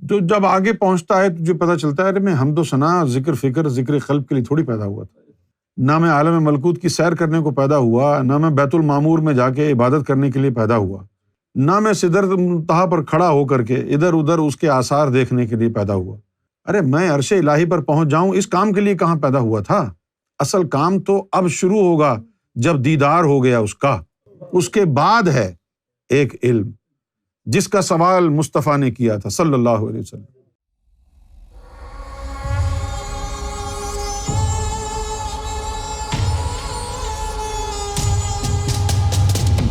تو جب آگے پہنچتا ہے تجھے پتہ چلتا ہے ارے میں حمد و ثنا، ذکر فکر، ذکر قلب کے لیے تھوڑی پیدا ہوا تھا، نہ میں عالم ملکوت کی سیر کرنے کو پیدا ہوا، نہ میں بیت المعمور میں جا کے عبادت کرنے کے لیے پیدا ہوا، نہ میں سدرۃ المنتہا پر کھڑا ہو کر کے ادھر ادھر اس کے آثار دیکھنے کے لیے پیدا ہوا۔ ارے میں عرش الہی پر پہنچ جاؤں اس کام کے لیے کہاں پیدا ہوا تھا؟ اصل کام تو اب شروع ہوگا جب دیدار ہو گیا اس کا، اس کے بعد ہے ایک علم جس کا سوال مصطفیٰ نے کیا تھا صلی اللہ علیہ وسلم۔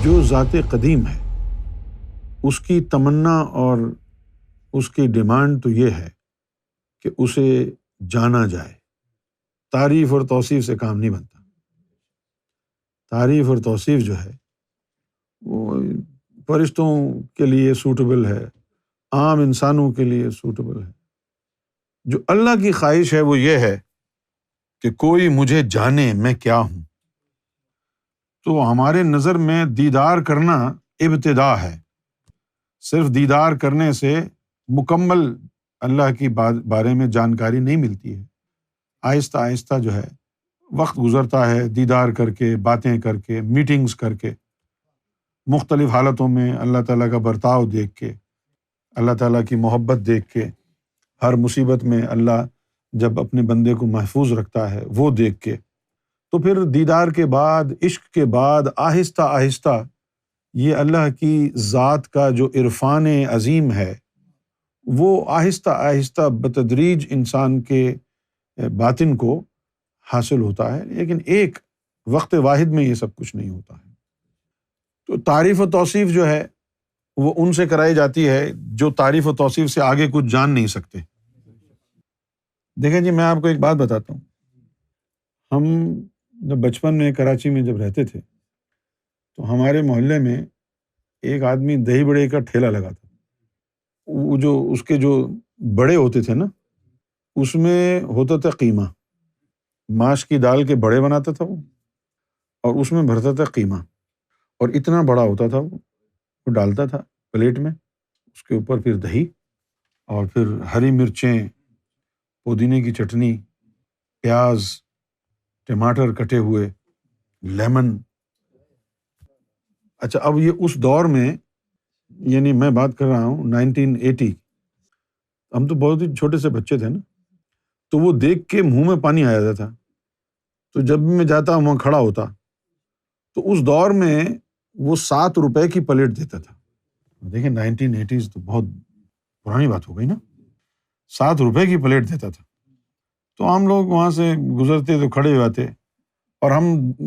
جو ذات قدیم ہے اس کی تمنا اور اس کی ڈیمانڈ تو یہ ہے کہ اسے جانا جائے۔ تعریف اور توصیف سے کام نہیں بنتا۔ تعریف اور توصیف جو ہے وہ فرشتوں کے لیے سوٹیبل ہے، عام انسانوں کے لیے سوٹیبل ہے۔ جو اللہ کی خواہش ہے وہ یہ ہے کہ کوئی مجھے جانے میں کیا ہوں۔ تو ہمارے نظر میں دیدار کرنا ابتدا ہے۔ صرف دیدار کرنے سے مکمل اللہ کی بارے میں جانکاری نہیں ملتی ہے۔ آہستہ آہستہ جو ہے وقت گزرتا ہے، دیدار کر کے، باتیں کر کے، میٹنگز کر کے، مختلف حالتوں میں اللہ تعالیٰ کا برتاؤ دیکھ کے، اللہ تعالیٰ کی محبت دیکھ کے، ہر مصیبت میں اللہ جب اپنے بندے کو محفوظ رکھتا ہے وہ دیکھ کے، تو پھر دیدار کے بعد، عشق کے بعد آہستہ آہستہ یہ اللہ کی ذات کا جو عرفان عظیم ہے وہ آہستہ آہستہ بتدریج انسان کے باطن کو حاصل ہوتا ہے، لیکن ایک وقت واحد میں یہ سب کچھ نہیں ہوتا ہے۔ تو تعریف و توصیف جو ہے وہ ان سے کرائی جاتی ہے جو تعریف و توصیف سے آگے کچھ جان نہیں سکتے۔ دیکھیں جی، میں آپ کو ایک بات بتاتا ہوں۔ ہم جب بچپن میں کراچی میں جب رہتے تھے تو ہمارے محلے میں ایک آدمی دہی بڑے کا ٹھیلا لگا تھا۔ وہ جو اس کے جو بڑے ہوتے تھے نا، اس میں ہوتا تھا قیمہ، ماش کی دال کے بڑے بناتا تھا وہ، اور اس میں بھرتا تھا قیمہ، اور اتنا بڑا ہوتا تھا وہ ڈالتا تھا پلیٹ میں، اس کے اوپر پھر دہی، اور پھر ہری مرچیں، پودینے کی چٹنی، پیاز، ٹماٹر کٹے ہوئے، لیمن۔ اچھا، اب یہ اس دور میں، یعنی میں بات کر رہا ہوں 1980، ہم تو بہت ہی چھوٹے سے بچے تھے نا، تو وہ دیکھ کے منہ میں پانی آ جاتا تھا۔ تو جب میں جاتا وہاں کھڑا ہوتا تو اس دور میں وہ 7 روپے کی پلیٹ دیتا تھا۔ دیکھیں 1980 تو بہت پرانی بات ہو گئی نا، 7 روپے کی پلیٹ دیتا تھا۔ تو ہم لوگ وہاں سے گزرتے تو کھڑے ہوئے آتے، اور ہم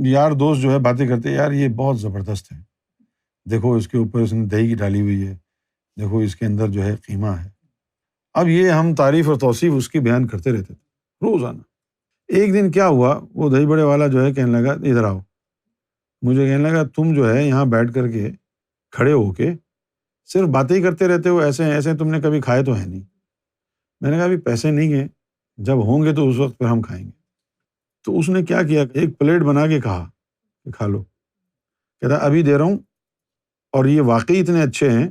یار دوست جو ہے باتیں کرتے، یار یہ بہت زبردست ہے، دیکھو اس کے اوپر اس نے دہی کی ڈالی ہوئی ہے، دیکھو اس کے اندر جو ہے قیمہ ہے۔ اب یہ ہم تعریف اور توصیف اس کی بیان کرتے رہتے تھے روزانہ۔ ایک دن کیا ہوا، وہ دہی بڑے والا جو ہے کہنے لگا ادھر آؤ، مجھے کہنے لگا تم جو ہے یہاں بیٹھ کر کے کھڑے ہو کے صرف باتیں ہی کرتے رہتے ہو، ایسے ایسے تم نے کبھی کھائے تو ہے نہیں۔ میں نے کہا ابھی پیسے نہیں ہیں، جب ہوں گے تو اس وقت پھر ہم کھائیں گے۔ تو اس نے کیا کیا، ایک پلیٹ بنا کے کہا کہ کھا لو۔ کہتا ابھی دے رہا ہوں، اور یہ واقعی اتنے اچھے ہیں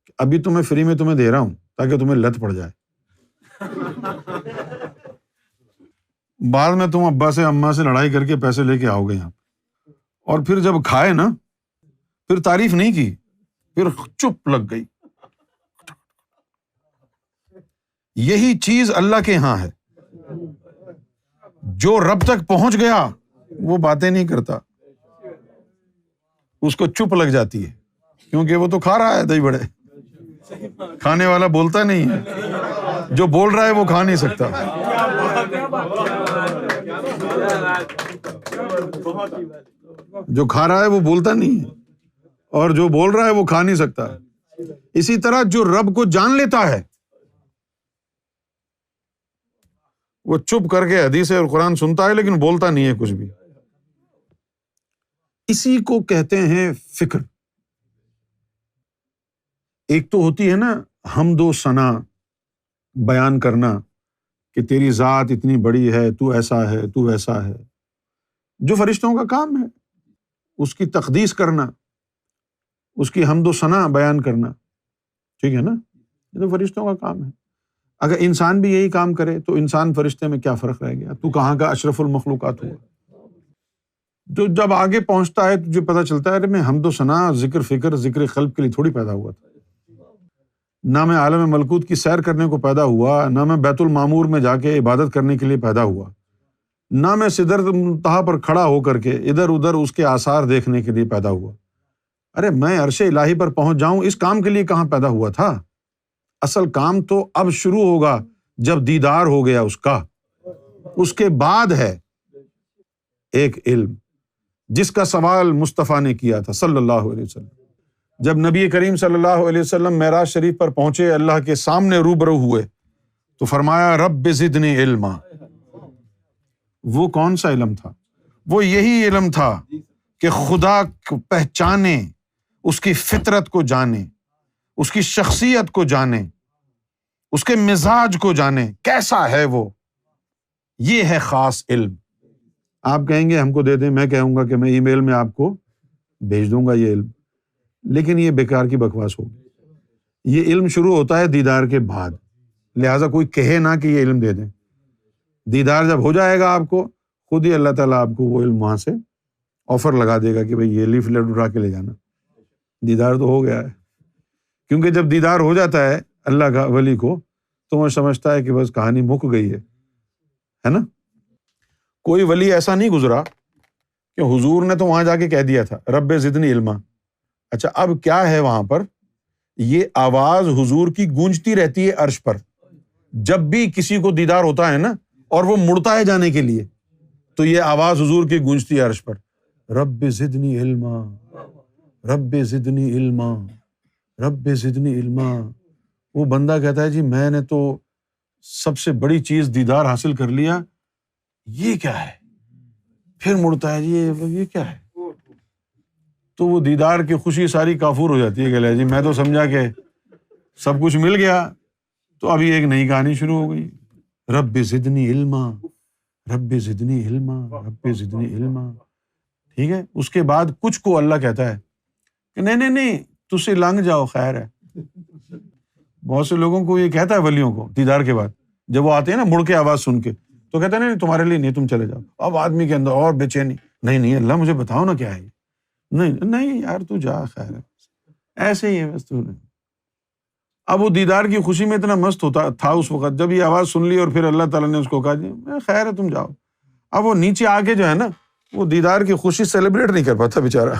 کہ ابھی تو میں فری میں تمہیں دے رہا ہوں تاکہ تمہیں لت پڑ جائے، بعد میں تم ابا سے اماں سے لڑائی کر کے پیسے لے کے آؤ گے یہاں۔ اور پھر جب کھائے نا، پھر تعریف نہیں کی، پھر چپ لگ گئی۔ یہی چیز اللہ کے یہاں ہے، جو رب تک پہنچ گیا وہ باتیں نہیں کرتا، اس کو چپ لگ جاتی ہے، کیونکہ وہ تو کھا رہا ہے دہی بڑے۔ کھانے والا بولتا نہیں ہے، جو بول رہا ہے وہ کھا نہیں سکتا۔ جو کھا رہا ہے وہ بولتا نہیں ہے، اور جو بول رہا ہے وہ کھا نہیں سکتا۔ اسی طرح جو رب کو جان لیتا ہے وہ چپ کر کے حدیث اور قرآن سنتا ہے لیکن بولتا نہیں ہے کچھ بھی۔ اسی کو کہتے ہیں فکر۔ ایک تو ہوتی ہے نا حمد و ثنا، بیان کرنا کہ تیری ذات اتنی بڑی ہے، تو ایسا ہے، تو ایسا ہے، جو فرشتوں کا کام ہے، اس کی تقدیس کرنا، اس کی حمد و ثنا بیان کرنا، ٹھیک ہے نا، یہ تو فرشتوں کا کام ہے۔ اگر انسان بھی یہی کام کرے تو انسان فرشتے میں کیا فرق رہ گیا؟ تو کہاں کا اشرف المخلوقات ہوا؟ جو جب آگے پہنچتا ہے تجھے پتہ چلتا ہے ارے میں حمد و ثنا، ذکر فکر، ذکر قلب کے لیے تھوڑی پیدا ہوا تھا، نہ میں عالم ملکوت کی سیر کرنے کو پیدا ہوا، نہ میں بیت المعمور میں جا کے عبادت کرنے کے لیے پیدا ہوا، نہ میں سدرۃ المنتہا پر کھڑا ہو کر کے ادھر ادھر اس کے آثار دیکھنے کے لیے پیدا ہوا۔ ارے میں عرش الہی پر پہنچ جاؤں اس کام کے لیے کہاں پیدا ہوا تھا؟ اصل کام تو اب شروع ہوگا جب دیدار ہو گیا اس کا، اس کے بعد ہے ایک علم جس کا سوال مصطفیٰ نے کیا تھا صلی اللہ علیہ وسلم۔ جب نبی کریم صلی اللہ علیہ وسلم معراج شریف پر پہنچے، اللہ کے سامنے روبرو ہوئے تو فرمایا رب زدنی علما۔ وہ کون سا علم تھا؟ وہ یہی علم تھا کہ خدا کو پہچانے، اس کی فطرت کو جانے، اس کی شخصیت کو جانے، اس کے مزاج کو جانے، کیسا ہے وہ۔ یہ ہے خاص علم۔ آپ کہیں گے ہم کو دے دیں، میں کہوں گا کہ میں ای میل میں آپ کو بھیج دوں گا یہ علم، لیکن یہ بیکار کی بکواس ہوگی۔ یہ علم شروع ہوتا ہے دیدار کے بعد، لہٰذا کوئی کہے نہ کہ یہ علم دے دیں۔ دیدار جب ہو جائے گا آپ کو، خود ہی اللہ تعالیٰ آپ کو وہ علم وہاں سے آفر لگا دے گا کہ بھئی یہ لیف لیٹ اٹھا کے لے جانا، دیدار تو ہو گیا ہے۔ کیونکہ جب دیدار ہو جاتا ہے اللہ کا ولی کو تو وہ سمجھتا ہے کہ بس کہانی مک گئی ہے نا۔ کوئی ولی ایسا نہیں گزرا کہ حضور نے تو وہاں جا کے کہہ دیا تھا رب زدنی علما۔ اچھا اب کیا ہے وہاں پر؟ یہ آواز حضور کی گونجتی رہتی ہے عرش پر، جب بھی کسی کو دیدار ہوتا ہے نا اور وہ مڑتا ہے جانے کے لیے تو یہ آواز حضور کی گونجتی ہے عرش پر، رب زدنی علما، رب زدنی علما، رب زدنی علما۔ وہ بندہ کہتا ہے جی میں نے تو سب سے بڑی چیز دیدار حاصل کر لیا، یہ کیا ہے؟ پھر مڑتا ہے جی یہ کیا ہے؟ تو وہ دیدار کی خوشی ساری کافور ہو جاتی ہے کہ جی میں تو سمجھا کہ سب کچھ مل گیا، تو ابھی ایک نئی کہانی شروع ہو گئی، رب زدنی علما، رب زدنی علما، رب زدنی علما۔ ٹھیک ہے، اس کے بعد کچھ کو اللہ کہتا ہے کہ نہیں تجھ سے لنگ جاؤ، خیر ہے۔ بہت سے لوگوں کو یہ کہتا ہے ولیوں کو دیدار کے بعد، جب وہ آتے ہیں نا مڑ کے آواز سن کے تو کہتے ہیں نہیں تمہارے لیے نہیں، تم چلے جاؤ۔ اب آدمی کے اندر اور بے چینی، نہیں اللہ مجھے بتاؤ نا کیا ہے یہ، نہیں یار تو جا، خیر ہے، ایسے ہی ہے بس تو۔ اب وہ دیدار کی خوشی میں اتنا مست ہوتا تھا اس وقت، جب یہ آواز سن لی اور پھر اللہ تعالیٰ نے اس کو کہا جی خیر ہے تم جاؤ، اب وہ نیچے آ کے جو ہے نا وہ دیدار کی خوشی سیلیبریٹ نہیں کر پاتا بیچارہ،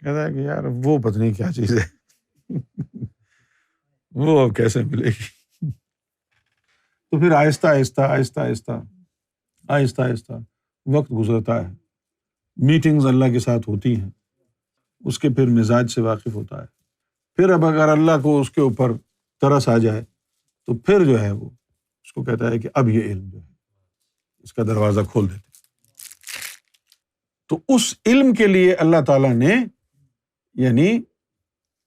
کہتا ہے کہ یار وہ پتہ نہیں کیا چیز ہے وہ اب کیسے ملے گی۔ تو پھر آہستہ آہستہ آہستہ آہستہ آہستہ آہستہ وقت گزرتا ہے، میٹنگز اللہ کے ساتھ ہوتی ہیں، اس کے پھر مزاج سے واقف ہوتا ہے، پھر اب اگر اللہ کو اس کے اوپر ترس آ جائے تو پھر جو ہے وہ اس کو کہتا ہے کہ اب یہ علم جو ہے اس کا دروازہ کھول دیتے۔ تو اس علم کے لیے اللہ تعالیٰ نے یعنی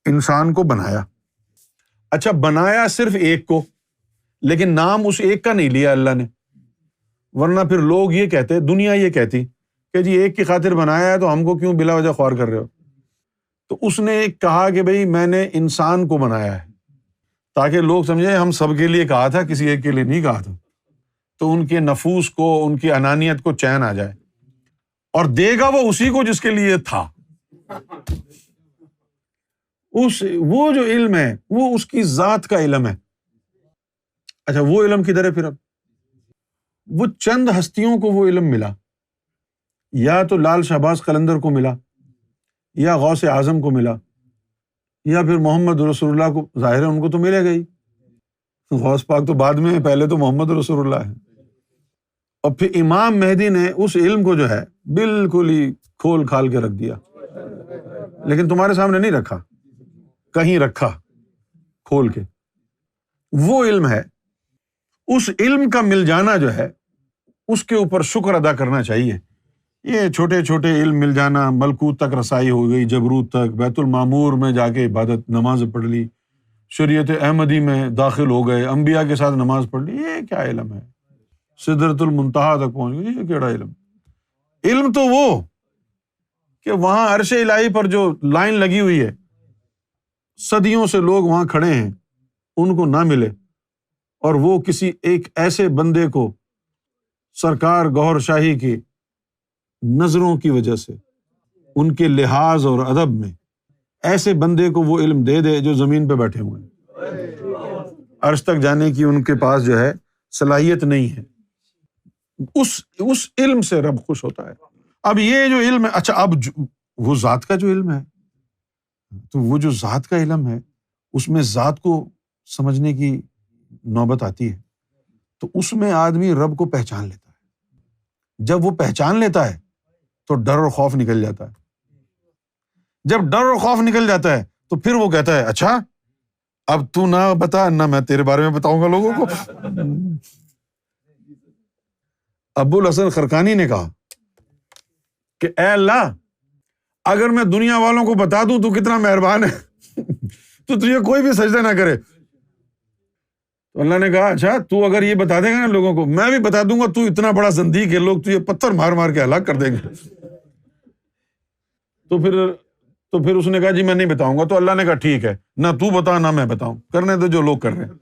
انسان کو بنایا۔ اچھا بنایا صرف ایک کو، لیکن نام اس ایک کا نہیں لیا اللہ نے، ورنہ پھر لوگ یہ کہتے، دنیا یہ کہتی کہ جی ایک کی خاطر بنایا ہے تو ہم کو کیوں بلا وجہ خوار کر رہے ہو۔ تو اس نے کہا کہ بھئی میں نے انسان کو بنایا ہے تاکہ لوگ سمجھیں ہم سب کے لیے کہا تھا، کسی ایک کے لیے نہیں کہا تھا، تو ان کے نفوس کو، ان کی انانیت کو چین آ جائے، اور دے گا وہ اسی کو جس کے لیے تھا۔ وہ جو علم ہے وہ اس کی ذات کا علم ہے۔ اچھا وہ علم کدھر ہے پھر؟ اب وہ چند ہستیوں کو وہ علم ملا، یا تو لال شہباز قلندر کو ملا، یا غوث اعظم کو ملا، یا پھر محمد رسول اللہ کو، ظاہر ہے ان کو تو ملے گا ہی، غوث پاک تو بعد میں ہے، پہلے تو محمد رسول اللہ ہے۔ اور پھر امام مہدی نے اس علم کو جو ہے بالکل ہی کھول کھال کے رکھ دیا، لیکن تمہارے سامنے نہیں رکھا، کہیں رکھا کھول کے۔ وہ علم ہے، اس علم کا مل جانا جو ہے اس کے اوپر شکر ادا کرنا چاہیے۔ یہ چھوٹے چھوٹے علم مل جانا، ملکوت تک رسائی ہو گئی، جبروت تک، بیت المعمور میں جا کے عبادت نماز پڑھ لی، شریعت احمدی میں داخل ہو گئے، انبیاء کے ساتھ نماز پڑھ لی، یہ کیا علم ہے؟ سدرۃ المنتہا تک پہنچ گئی، یہ کیڑا علم؟ علم تو وہ کہ وہاں عرش الہی پر جو لائن لگی ہوئی ہے، صدیوں سے لوگ وہاں کھڑے ہیں، ان کو نہ ملے اور وہ کسی ایک ایسے بندے کو سرکار گوہر شاہی کی نظروں کی وجہ سے، ان کے لحاظ اور ادب میں ایسے بندے کو وہ علم دے دے جو زمین پہ بیٹھے ہوئے ہیں، عرش تک جانے کی ان کے پاس جو ہے صلاحیت نہیں ہے، اس علم سے رب خوش ہوتا ہے۔ اب یہ جو علم ہے، اچھا اب وہ ذات کا جو علم ہے، تو وہ جو ذات کا علم ہے اس میں ذات کو سمجھنے کی نوبت آتی ہے، تو اس میں آدمی رب کو پہچان لیتا ہے۔ جب وہ پہچان لیتا ہے تو ڈر اور خوف نکل جاتا ہے۔ جب ڈر اور خوف نکل جاتا ہے تو پھر وہ کہتا ہے اچھا اب تو نہ بتا، نہ میں تیرے بارے میں بتاؤں گا لوگوں کو۔ ابو الحسن خرقانی نے کہا کہ اے اللہ، اگر میں دنیا والوں کو بتا دوں تو کتنا مہربان ہے، تو تجھے کوئی بھی سجدہ نہ کرے۔ تو اللہ نے کہا اچھا تو اگر یہ بتا دے گا نا لوگوں کو، میں بھی بتا دوں گا تو اتنا بڑا زندیق ہے، لوگ تجھے پتھر مار مار کے ہلاک کر دیں گے۔ تو پھر اس نے کہا جی میں نہیں بتاؤں گا۔ تو اللہ نے کہا ٹھیک ہے، نہ تو بتا نہ میں بتاؤں، کرنے دو جو لوگ کر رہے ہیں۔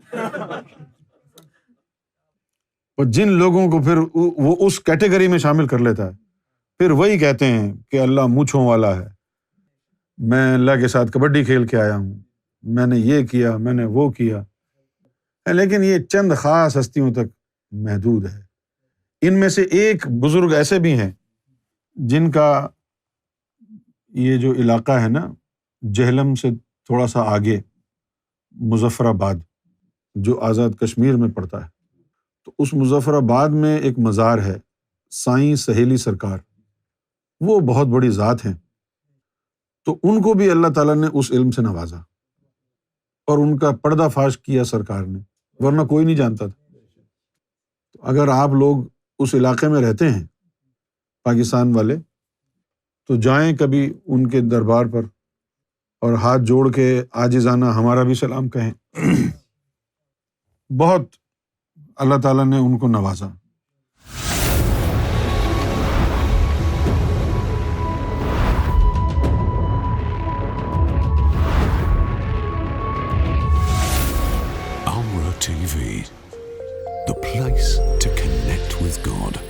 اور جن لوگوں کو پھر وہ اس کیٹیگری میں شامل کر لیتا ہے، پھر وہی کہتے ہیں کہ اللہ مونچھوں والا ہے، میں اللہ کے ساتھ کبڈی کھیل کے آیا ہوں، میں نے یہ کیا، میں نے وہ کیا۔ لیکن یہ چند خاص ہستیوں تک محدود ہے۔ ان میں سے ایک بزرگ ایسے بھی ہیں جن کا یہ جو علاقہ ہے نا جہلم سے تھوڑا سا آگے، مظفر آباد جو آزاد کشمیر میں پڑتا ہے، تو اس مظفر آباد میں ایک مزار ہے، سائیں سہیلی سرکار، وہ بہت بڑی ذات ہیں۔ تو ان کو بھی اللہ تعالیٰ نے اس علم سے نوازا اور ان کا پردہ فاش کیا سرکار نے، ورنہ کوئی نہیں جانتا تھا۔ تو اگر آپ لوگ اس علاقے میں رہتے ہیں پاکستان والے، تو جائیں کبھی ان کے دربار پر اور ہاتھ جوڑ کے عاجزانہ ہمارا بھی سلام کہیں۔ بہت اللہ تعالیٰ نے ان کو نوازا۔ Amra TV, the place to connect with God.